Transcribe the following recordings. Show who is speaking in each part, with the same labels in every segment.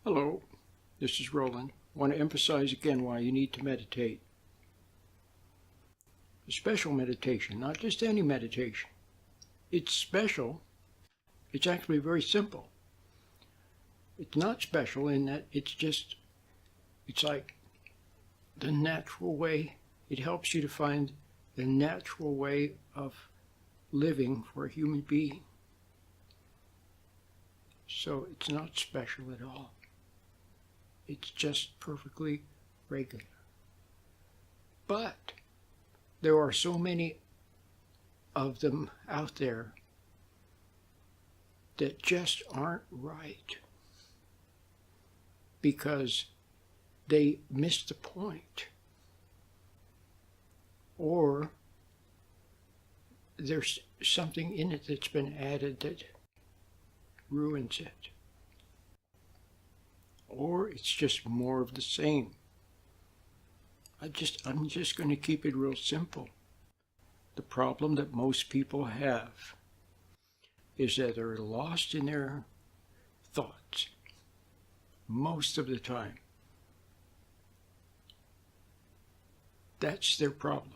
Speaker 1: Hello, this is Roland. I want to emphasize again why you need to meditate. A special meditation, not just any meditation. It's special. It's actually very simple. It's not special in that it's like the natural way. It helps you to find the natural way of living for a human being. So it's not special at all. It's just perfectly regular. But there are so many of them out there that just aren't right because they miss the point, or there's something in it that's been added that ruins it, or it's just more of the same. I'm just going to keep it real simple. The problem that most people have is that they're lost in their thoughts most of the time. That's their problem.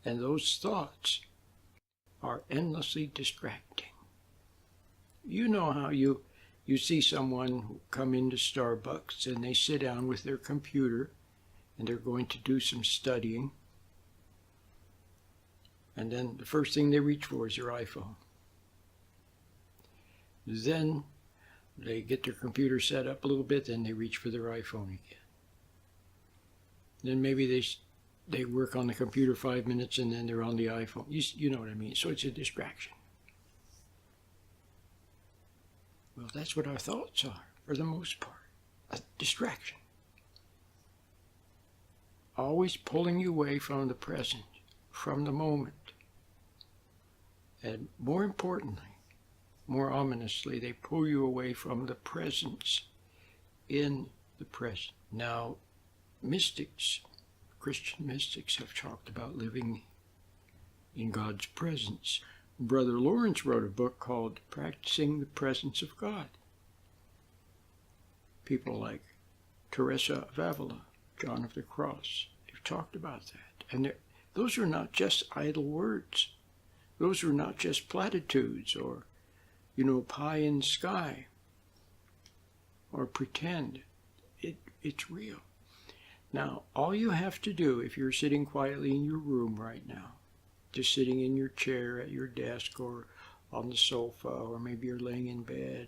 Speaker 1: And those thoughts are endlessly distracting. You know how you see someone come into Starbucks and they sit down with their computer and they're going to do some studying. And then the first thing they reach for is their iPhone. Then they get their computer set up a little bit, then they reach for their iPhone again. Then maybe they work on the computer 5 minutes and then they're on the iPhone. You know what I mean? So it's a distraction. Well, that's what our thoughts are, for the most part. A distraction. Always pulling you away from the present, from the moment. And more importantly, more ominously, they pull you away from the presence in the present. Now, mystics, Christian mystics, have talked about living in God's presence. Brother Lawrence wrote a book called Practicing the Presence of God. People like Teresa of Avila, John of the Cross, they've talked about that. And those are not just idle words. Those are not just platitudes or, pie in the sky or pretend. It's real. Now, all you have to do, if you're sitting quietly in your room right now, just sitting in your chair at your desk or on the sofa, or maybe you're laying in bed,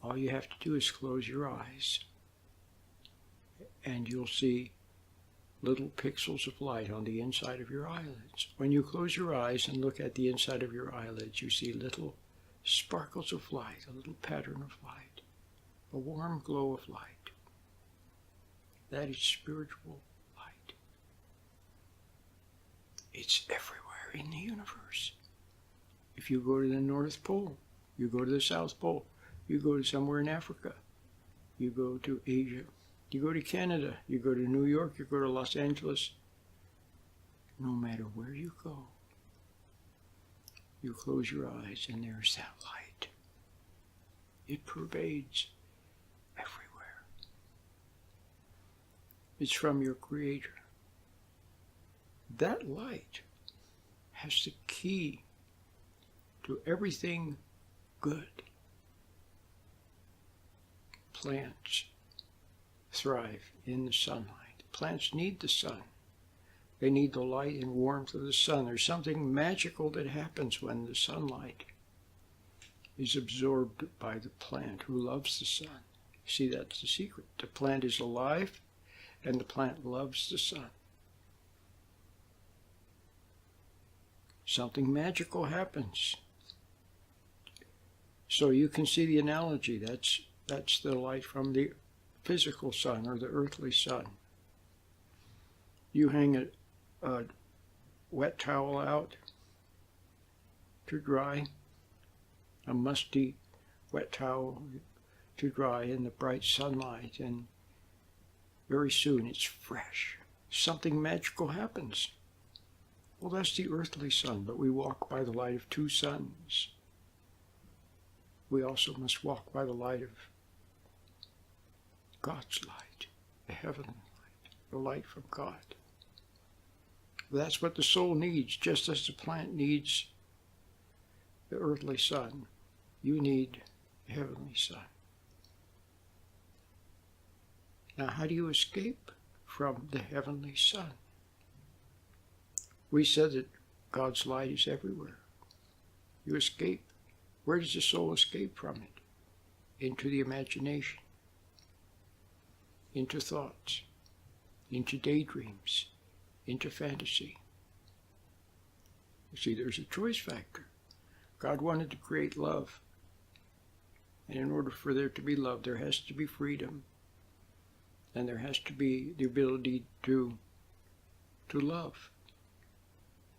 Speaker 1: all you have to do is close your eyes and you'll see little pixels of light on the inside of your eyelids. When you close your eyes and look at the inside of your eyelids, you see little sparkles of light, a little pattern of light, a warm glow of light. That is spiritual light. It's everywhere in the universe. If you go to the North Pole, you go to the South Pole, you go to somewhere in Africa, you go to Asia, you go to Canada, you go to New York, you go to Los Angeles, no matter where you go, you close your eyes and there's that light. It pervades everywhere. It's from your Creator. That light has the key to everything good. Plants thrive in the sunlight. Plants need the sun. They need the light and warmth of the sun. There's something magical that happens when the sunlight is absorbed by the plant who loves the sun. See, that's the secret. The plant is alive and the plant loves the sun. Something magical happens. So you can see the analogy. That's the light from the physical sun or the earthly sun. You hang a wet towel out to dry, a musty wet towel to dry in the bright sunlight, and very soon it's fresh. Something magical happens. Well, that's the earthly sun, but we walk by the light of two suns. we also must walk by the light of God's light, the heavenly light, the light from God. That's what the soul needs, just as the plant needs the earthly sun. You need the heavenly sun. Now, how do you escape from the heavenly sun? We said that God's light is everywhere. You escape. Where does the soul escape from it? Into the imagination, into thoughts, into daydreams, into fantasy. You see, there's a choice factor. God wanted to create love. And in order for there to be love, there has to be freedom. And there has to be the ability to love.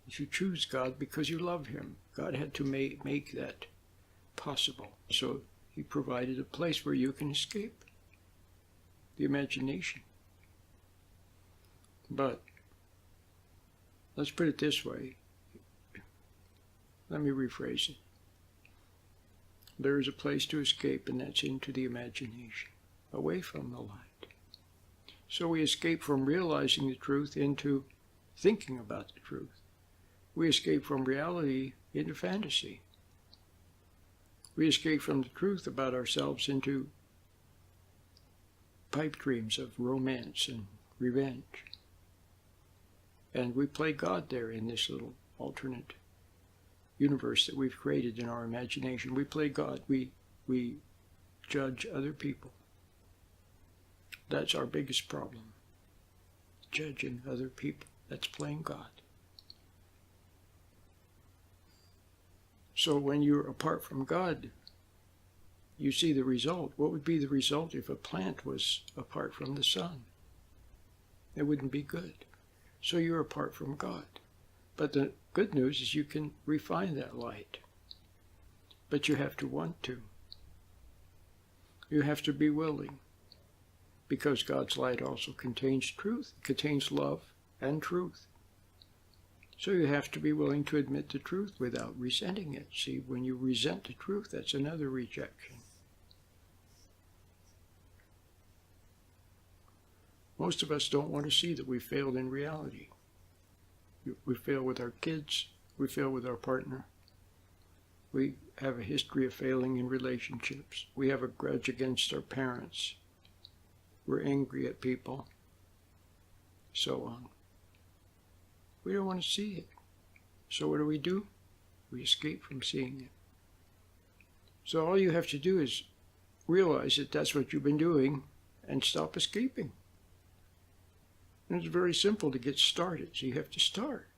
Speaker 1: You choose God because you love him. God had to make that possible. So he provided a place where you can escape the imagination. But let's put it this way. Let me rephrase it. There is a place to escape, and that's into the imagination, away from the light. So we escape from realizing the truth into thinking about the truth. We escape from reality into fantasy. We escape from the truth about ourselves into pipe dreams of romance and revenge. And we play God there in this little alternate universe that we've created in our imagination. We play God. We judge other people. That's our biggest problem. Judging other people. That's playing God. So when you're apart from God, you see the result. What would be the result if a plant was apart from the sun? It wouldn't be good. So you're apart from God. But the good news is you can refine that light. But you have to want to. You have to be willing. Because God's light also contains truth. It contains love and truth. So you have to be willing to admit the truth without resenting it. See, when you resent the truth, that's another rejection. Most of us don't want to see that we failed in reality. We fail with our kids. We fail with our partner. We have a history of failing in relationships. We have a grudge against our parents. We're angry at people. So on. We don't want to see it. So what do? We escape from seeing it. So all you have to do is realize that that's what you've been doing and stop escaping. And it's very simple to get started. So you have to start.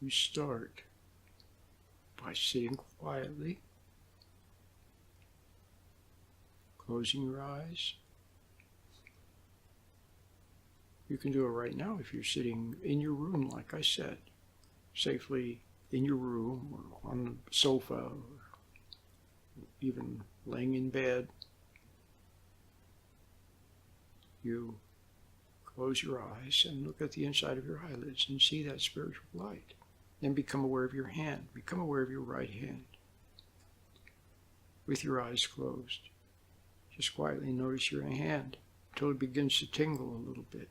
Speaker 1: You start by sitting quietly, closing your eyes. You can do it right now if you're sitting in your room, like I said, safely in your room or on the sofa or even laying in bed. You close your eyes and look at the inside of your eyelids and see that spiritual light. Then become aware of your hand. Become aware of your right hand with your eyes closed. Just quietly notice your hand until it begins to tingle a little bit.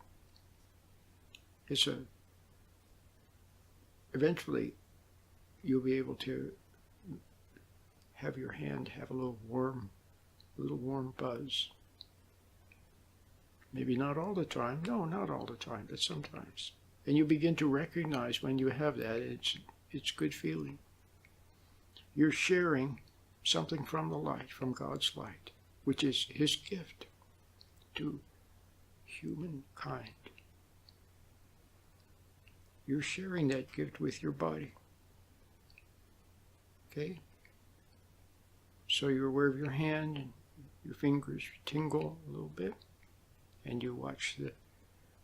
Speaker 1: Eventually, you'll be able to have your hand have a little warm buzz. Maybe not all the time. No, not all the time, but sometimes. And you begin to recognize when you have that, it's good feeling. You're sharing something from the light, from God's light, which is his gift to humankind. You're sharing that gift with your body. Okay? So you're aware of your hand, and your fingers tingle a little bit, and you watch the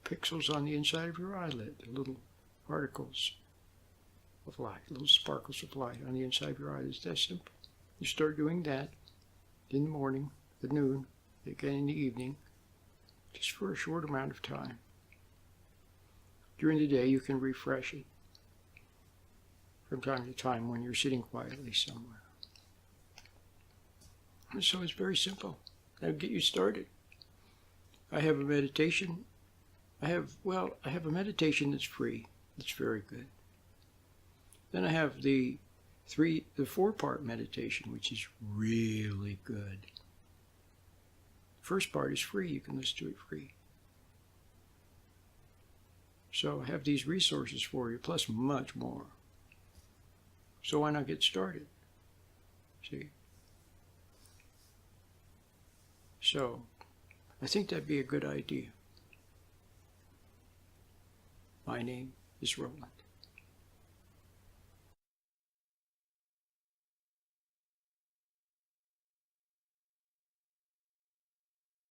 Speaker 1: pixels on the inside of your eyelid, the little particles of light, little sparkles of light on the inside of your eyelid. It's that simple. You start doing that in the morning, at noon, again in the evening, just for a short amount of time. During the day, you can refresh it from time to time when you're sitting quietly somewhere. So it's very simple. That'll get you started. I have a meditation. I have a meditation that's free. It's very good. Then I have the 4-part meditation, which is really good. First part is free. You can listen to it free. So I have these resources for you, plus much more. So why not get started? See? So I think that'd be a good idea. My name is Roland.